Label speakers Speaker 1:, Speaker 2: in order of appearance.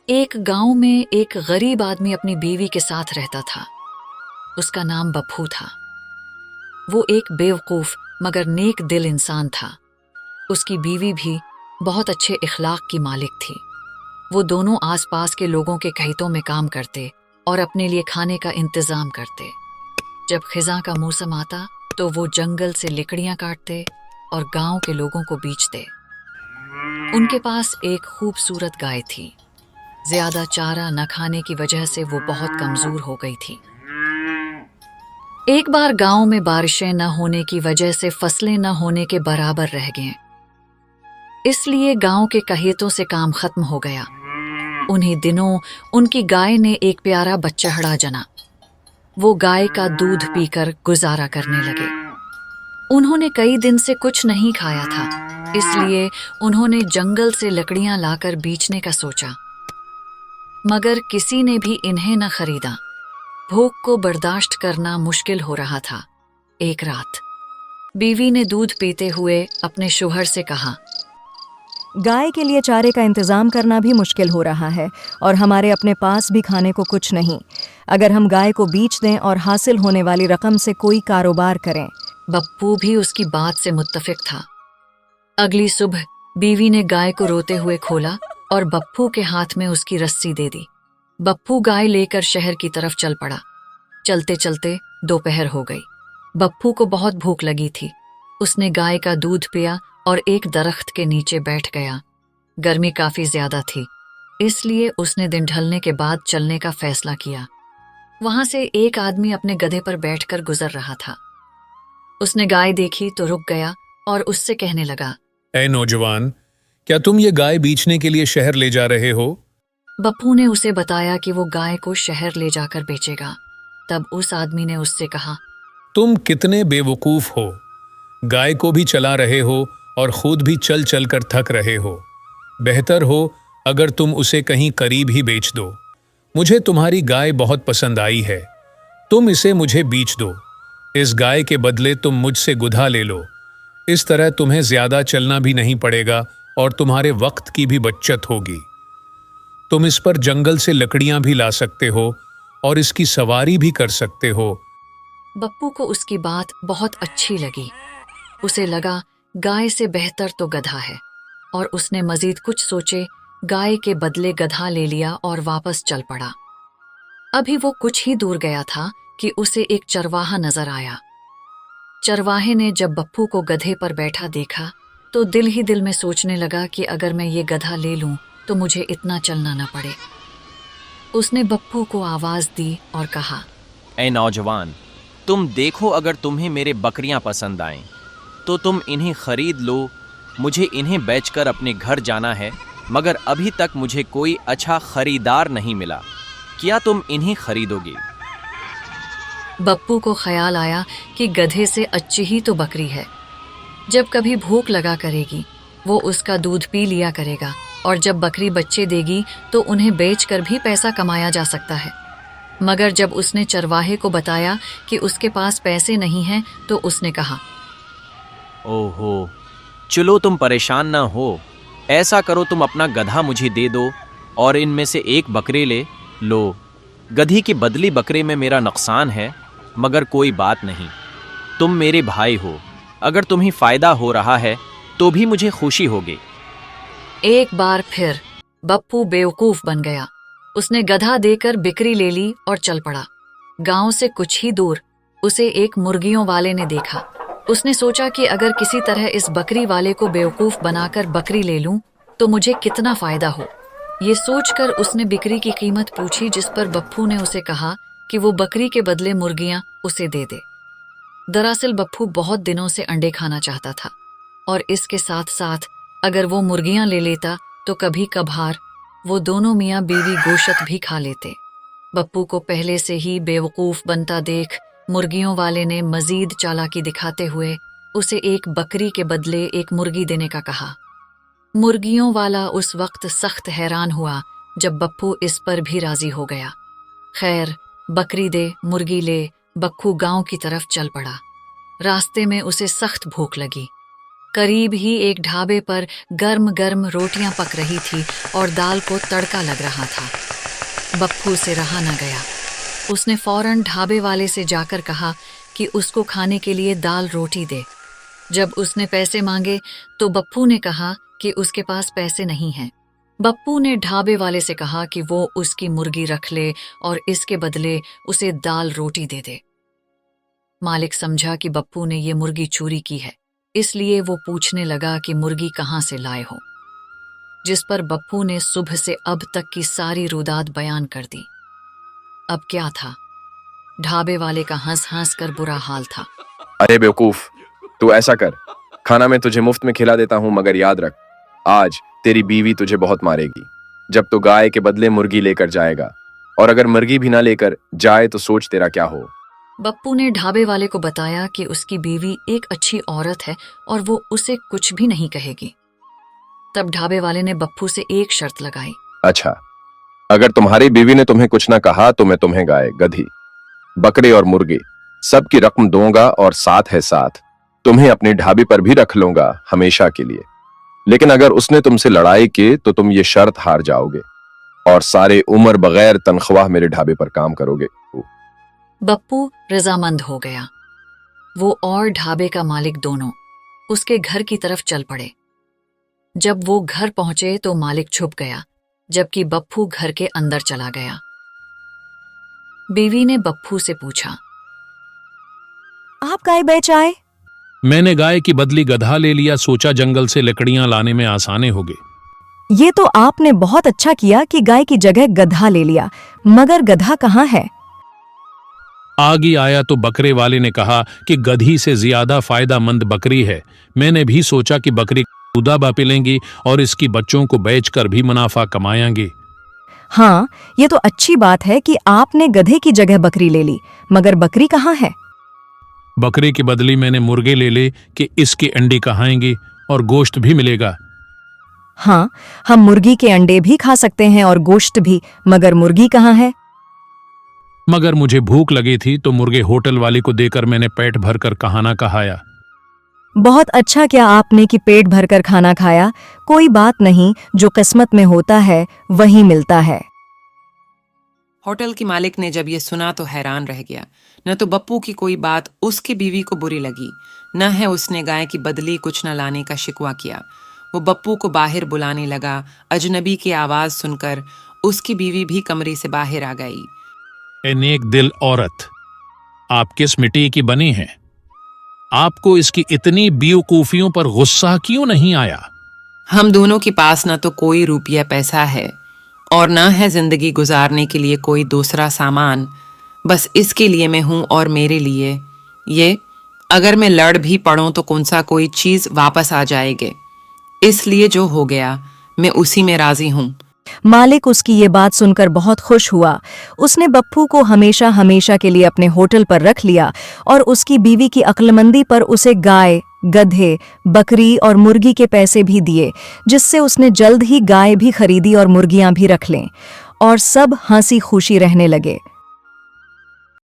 Speaker 1: एक गांव में एक गरीब आदमी अपनी बीवी के साथ रहता था। उसका नाम बप्पू था। वो एक बेवकूफ मगर नेक दिल इंसान था। उसकी बीवी भी बहुत अच्छे इखलाक की मालिक थी। वो दोनों आसपास के लोगों के खेतों में काम करते और अपने लिए खाने का इंतजाम करते। जब खिज़ां का मौसम आता तो वो जंगल से लकड़ियां काटते और गांव के लोगों को बेचते। उनके पास एक खूबसूरत गाय थी। ज्यादा चारा न खाने की वजह से वो बहुत कमजोर हो गई थी। एक बार गांव में बारिशें न होने की वजह से फसलें न होने के बराबर रह गए, इसलिए गांव के खेतों से काम खत्म हो गया। उन्हीं दिनों उनकी गाय ने एक प्यारा बच्चा जना। वो गाय का दूध पीकर गुजारा करने लगे। उन्होंने कई दिन से कुछ नहीं खाया था, इसलिए उन्होंने जंगल से लकड़ियां लाकर बेचने का सोचा, मगर किसी ने भी इन्हें न खरीदा। भूख को बर्दाश्त करना मुश्किल हो रहा था। एक रात बीवी ने दूध पीते हुए अपने शौहर से कहा,
Speaker 2: गाय के लिए चारे का इंतजाम करना भी मुश्किल हो रहा है और हमारे अपने पास भी खाने को कुछ नहीं। अगर हम गाय को बेच दें और हासिल होने वाली रकम से कोई कारोबार करें।
Speaker 1: बप्पू भी उसकी बात से मुत्तफिक था। अगली सुबह बीवी ने गाय को रोते हुए खोला और बप्पू के हाथ में उसकी रस्सी दे दी। बप्पू गाय लेकर शहर की तरफ चल पड़ा। चलते चलते दोपहर हो गई। बप्पू को बहुत भूख लगी थी। उसने गाय का दूध पिया और एक दरख्त के नीचे बैठ गया। गर्मी काफी ज्यादा थी, इसलिए उसने दिन ढलने के बाद चलने का फैसला किया। वहां से एक आदमी अपने गधे पर बैठकर गुजर रहा था। उसने गाय देखी तो रुक गया और उससे कहने लगा,
Speaker 3: ऐ नौजवान, क्या तुम ये गाय बेचने के लिए शहर ले जा रहे हो?
Speaker 1: बप्पू ने उसे बताया कि वो गाय को शहर ले जाकर बेचेगा। तब उस आदमी ने उससे कहा,
Speaker 3: तुम कितने बेवकूफ हो। गाय को भी चला रहे हो और खुद भी चल चल कर थक रहे हो। बेहतर हो अगर तुम उसे कहीं करीब ही बेच दो। मुझे तुम्हारी गाय बहुत पसंद आई है। तुम इसे मुझे बेच दो। इस गाय के बदले तुम मुझसे गुधा ले लो। इस तरह तुम्हें ज्यादा चलना भी नहीं पड़ेगा और तुम्हारे वक्त की भी बचत होगी। तुम इस पर जंगल से लकड़ियां भी ला सकते हो और इसकी सवारी भी कर सकते हो।
Speaker 1: बप्पू को उसकी बात बहुत अच्छी लगी। उसे लगा गाय से बेहतर तो गधा है, और उसने मजीद कुछ सोचे गाय के बदले गधा ले लिया और वापस चल पड़ा। अभी वो कुछ ही दूर गया था कि उसे एक चरवाहा नजर आया। चरवाहे ने जब बप्पू को गधे पर बैठा देखा तो दिल ही दिल में सोचने लगा कि अगर मैं ये गधा ले लूं तो मुझे इतना चलना न पड़े। उसने बप्पू को आवाज दी और कहा,
Speaker 4: ऐ नौजवान, तुम देखो, अगर तुम्हें मेरे बकरियां पसंद आएं तो तुम इन्हें खरीद लो। मुझे इन्हें बेचकर अपने घर जाना है, मगर अभी तक मुझे कोई अच्छा खरीदार नहीं मिला। क्या तुम इन्हें खरीदोगे?
Speaker 1: बप्पू को ख्याल आया कि गधे से अच्छी ही तो बकरी है। जब कभी भूख लगा करेगी वो उसका दूध पी लिया करेगा, और जब बकरी बच्चे देगी तो उन्हें बेचकर भी पैसा कमाया जा सकता है। मगर जब उसने चरवाहे को बताया कि उसके पास पैसे नहीं हैं तो उसने कहा,
Speaker 4: ओहो, चलो तुम परेशान ना हो। ऐसा करो, तुम अपना गधा मुझे दे दो और इनमें से एक बकरे ले लो। गधी की बदली बकरे में मेरा नुकसान है, मगर कोई बात नहीं। तुम मेरे भाई हो, अगर तुम्हें फायदा हो रहा है तो भी मुझे खुशी होगी।
Speaker 1: एक बार फिर बप्पू बेवकूफ बन गया। उसने गधा देकर बिक्री ले ली और चल पड़ा। गांव से कुछ ही दूर उसे एक मुर्गियों वाले ने देखा। उसने सोचा कि अगर किसी तरह इस बकरी वाले को बेवकूफ बनाकर बकरी ले लूं तो मुझे कितना फायदा हो। ये सोचकर उसने बिक्री की कीमत पूछी, जिस पर बप्पू ने उसे कहा कि वो बकरी के बदले मुर्गियां उसे दे दे। दरअसल बप्पू बहुत दिनों से अंडे खाना चाहता था, और इसके साथ साथ अगर वो मुर्गियां ले लेता तो कभी कभार वो दोनों मियाँ बीवी गोश्त भी खा लेते। बप्पू को पहले से ही बेवकूफ बनता देख मुर्गियों वाले ने मजीद चालाकी दिखाते हुए उसे एक बकरी के बदले एक मुर्गी देने का कहा। मुर्गियों वाला उस वक्त सख्त हैरान हुआ जब बप्पू इस पर भी राजी हो गया। खैर, बकरी दे मुर्गी ले, बप्पू गांव की तरफ चल पड़ा। रास्ते में उसे सख्त भूख लगी। करीब ही एक ढाबे पर गर्म गर्म रोटियां पक रही थी और दाल को तड़का लग रहा था। बप्पू से रहा न गया। उसने फौरन ढाबे वाले से जाकर कहा कि उसको खाने के लिए दाल रोटी दे। जब उसने पैसे मांगे तो बप्पू ने कहा कि उसके पास पैसे नहीं हैं। बप्पू ने ढाबे वाले से कहा कि वो उसकी मुर्गी रख ले और इसके बदले उसे दाल रोटी दे दे। मालिक समझा कि बप्पू ने ये मुर्गी चोरी की है, इसलिए वो पूछने लगा कि मुर्गी कहाँ से लाए हो, जिस पर बप्पू ने सुबह से अब तक की सारी रुदात बयान कर दी। अब क्या था, ढाबे वाले का हंस हंस कर बुरा हाल था।
Speaker 5: अरे बेवकूफ, तू ऐसा कर, खाना मैं तुझे मुफ्त में खिला देता हूँ, मगर याद रख, आज तेरी बीवी तुझे बहुत मारेगी जब तू गाय के बदले मुर्गी लेकर जाएगा, और अगर मुर्गी भी ना लेकर जाए तो सोच तेरा क्या हो।
Speaker 1: बप्पू ने ढाबे वाले को बताया कि उसकी बीवी एक अच्छी औरत है और वो उसे कुछ भी नहीं कहेगी। तब ढाबे वाले ने बप्पू से एक शर्त लगाई।
Speaker 5: अच्छा, अगर तुम्हारी बीवी ने तुम्हें कुछ ना कहा तो मैं तुम्हें गाय, गधी, बकरे और मुर्गे सबकी रकम दूंगा, और साथ है साथ तुम्हें अपने ढाबे पर भी रख लूंगा हमेशा के लिए। लेकिन अगर उसने तुमसे लड़ाई की तो तुम ये शर्त हार जाओगे और सारे उम्र बगैर तनख्वाह मेरे ढाबे पर काम करोगे।
Speaker 1: बप्पू रजामंद हो गया। वो और ढाबे का मालिक दोनों उसके घर की तरफ चल पड़े। जब वो घर पहुंचे तो मालिक छुप गया, जबकि बप्पू घर के अंदर चला गया। बीवी ने बप्पू से पूछा,
Speaker 2: आप गाय बेच आए?
Speaker 3: मैंने गाय की बदली गधा ले लिया, सोचा जंगल से लकड़ियां लाने में आसानी होगी।
Speaker 2: ये तो आपने बहुत अच्छा किया कि गाय की जगह गधा ले लिया, मगर गधा कहाँ है?
Speaker 3: आगे आया तो बकरे वाले ने कहा कि गधी से ज्यादा फायदामंद बकरी है। मैंने भी सोचा कि बकरी दूधा पिलेंगी और इसकी बच्चों को बेचकर भी मुनाफा कमाएंगी।
Speaker 2: हाँ, ये तो अच्छी बात है कि आपने गधे की जगह बकरी ले ली, मगर बकरी कहाँ है?
Speaker 3: बकरी की बदली मैंने मुर्गे ले ले कि इसके अंडे खाएंगी और गोश्त भी मिलेगा।
Speaker 2: हाँ, हम मुर्गी के अंडे भी खा सकते हैं और गोश्त भी, मगर मुर्गी कहाँ है?
Speaker 3: मगर मुझे भूख लगी थी तो मुर्गे होटल वाली को देकर मैंने पेट भरकर खाना खाया।
Speaker 2: बहुत अच्छा किया आपने कि पेट भरकर खाना खाया। कोई बात नहीं, जो किस्मत में होता है वही मिलता है।
Speaker 6: होटल के मालिक ने जब ये सुना तो हैरान रह गया। न तो बप्पू की कोई बात उसकी बीवी को बुरी लगी, न है उसने गाय की बदली कुछ न लाने का शिकवा किया। वो बप्पू को बाहर बुलाने लगा। अजनबी की आवाज सुनकर उसकी बीवी भी कमरे से बाहर आ गई।
Speaker 3: ए नेक दिल औरत, आप किस मिट्टी की बनी हैं? आपको इसकी इतनी बेवकूफियों पर गुस्सा क्यों नहीं आया?
Speaker 6: हम दोनों के पास न तो कोई रुपया पैसा है और न है जिंदगी गुजारने के लिए कोई दूसरा सामान। बस इसके लिए मैं हूं और मेरे लिए ये, अगर मैं लड़ भी पड़ूं तो कौन सा कोई चीज वापस आ जाएगी। इसलिए जो हो गया मैं उसी में राजी हूं।
Speaker 2: मालिक उसकी ये बात सुनकर बहुत खुश हुआ। उसने बप्पू को हमेशा हमेशा के लिए अपने होटल पर रख लिया और उसकी बीवी की अक्लमंदी पर उसे गाय, गधे, बकरी और मुर्गी के पैसे भी दिए, जिससे उसने जल्द ही गाय भी खरीदी और मुर्गियां भी रख लें, और सब हंसी खुशी रहने लगे।